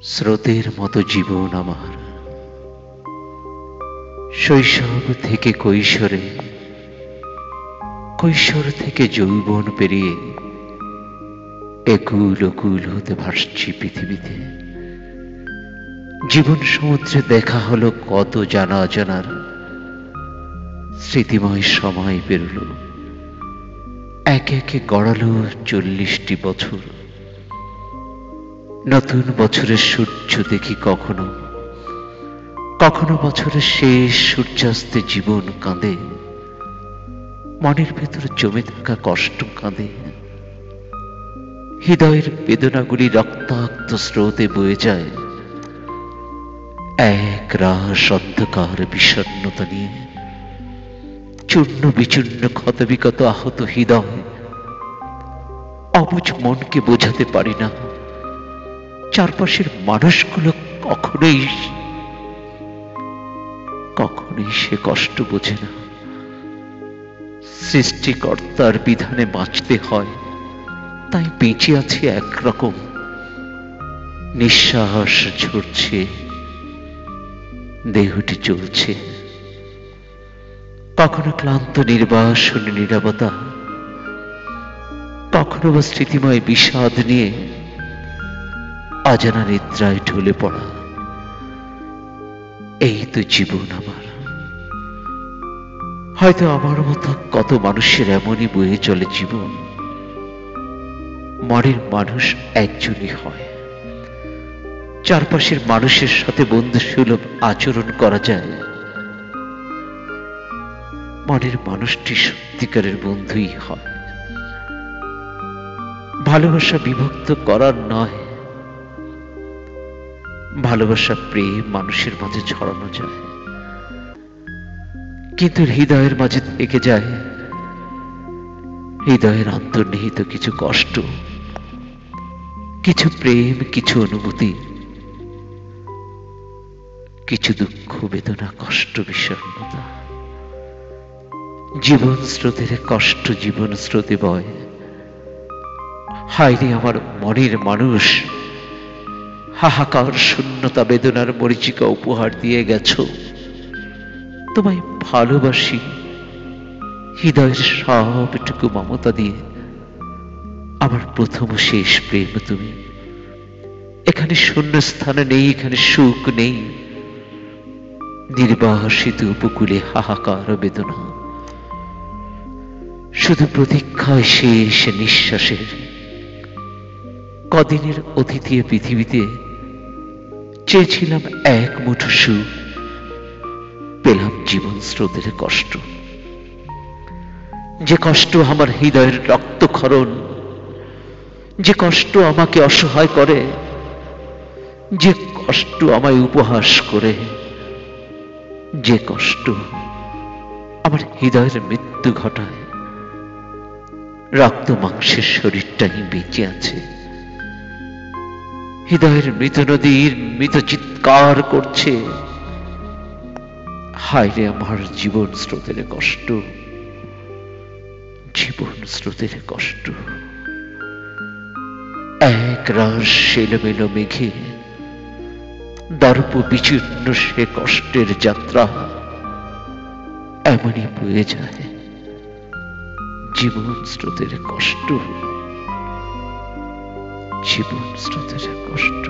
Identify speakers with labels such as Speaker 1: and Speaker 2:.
Speaker 1: স্রোতের মতো জীবন আমার, শৈশব থেকে কৈশোরে, কৈশোর থেকে যৌবন পেরিয়ে একুল ওকুল হতে ভাসছি পৃথিবীতে। জীবন সমুদ্রে দেখা হলো কত জানা অজানার, স্মৃতিময় সময় পেরোল, একে একে গড়ালো 40টি বছর। নতুন বছরের সূর্য দেখি কখনো কখনো, বছরের শেষ সূর্যাস্তে জীবন কাঁদে, মনের ভেতর জমে থাকা কষ্ট কাঁদে, হৃদয়ের বেদনাগুলি রক্তাক্ত স্রোতে বয়ে যায় এক রাস অন্ধকার বিষণ্ণতা নিয়ে। চূর্ণ বিচূর্ণ ক্ষতবিক্ষত আহত হৃদয়, অবুঝ মনকে বোঝাতে পারি না চারপাশের মানুষগুলো কখনোই সে কষ্ট বোঝে না। সৃষ্টিকর্তার বিধানে বাঁচতে হয়, তাই বেঁচে আছে একরকম। নিঃশ্বাস ঝরছে, দেহটি চলছে, কখনো ক্লান্ত নির্বাসন নীরবতা, কখনো বা স্মৃতিময় বিষাদ নিয়ে অজানা নিদ্রায় ঢলে পড়া। এই তো জীবন আমার। হয়তো আমার মতো কত মানুষের এমনই বয়ে চলে জীবন। মনের মানুষ একজনই হয়, চারপাশের মানুষের সাথে বন্ধুসুলভ আচরণ করা যায়। মনের মানুষটি সত্যিকারের বন্ধুই হয়। ভালোবাসা বিভক্ত করার নয়, ভালোবাসা প্রেম মানুষের মাঝে ছড়ানো যায়, কিন্তু হৃদয়ের মাঝে থেকে যায় হৃদয়ের অন্তর্নিহিত কিছু কষ্ট, কিছু প্রেম, কিছু অনুভূতি, কিছু দুঃখ বেদনা, কষ্ট বিষণ্ণতা। জীবন স্রোতের কষ্ট জীবন স্রোতে বয়। হায়রে আমার মনের মানুষ, হাহাকার শূন্যতা বেদনার মরীচিকা উপহার দিয়ে গেছো। তোমায় ভালোবাসি হৃদয়ের সবটুকু মমতা দিয়ে। আমার প্রথম ও শেষ প্রেম তুমি। এখানে শূন্য স্থানে নেই, এখানে সুখ নেই, নির্বাসিত উপকূলে হাহাকার বেদনা, শুধু প্রতীক্ষায় শেষ নিঃশ্বাসের। কদিনের অতিথি পৃথিবীতে চেয়েছিলাম এক মুঠো সুখ, পেলাম জীবন স্রোতের কষ্ট। যে কষ্ট আমার হৃদয়ের রক্তক্ষরণ, যে কষ্ট আমাকে অসহায় করে, যে কষ্ট আমায় উপহাস করে, যে কষ্ট আমার হৃদয়ের মৃত্যু ঘটায়। রক্ত মাংসের শরীরটাই বেঁচে আছে, হৃদয়ের মৃত নদীর মৃত চিৎকার করছে। হায়রে আমার জীবন স্রোতের কষ্ট, জীবন স্রোতের কষ্ট। এক রাস এলোমেলো মেঘে দর্প বিচূর্ণ সে কষ্টের যাত্রা এমনই বয়ে যায় জীবন স্রোতের কষ্ট, জীবন স্রোতের কষ্ট।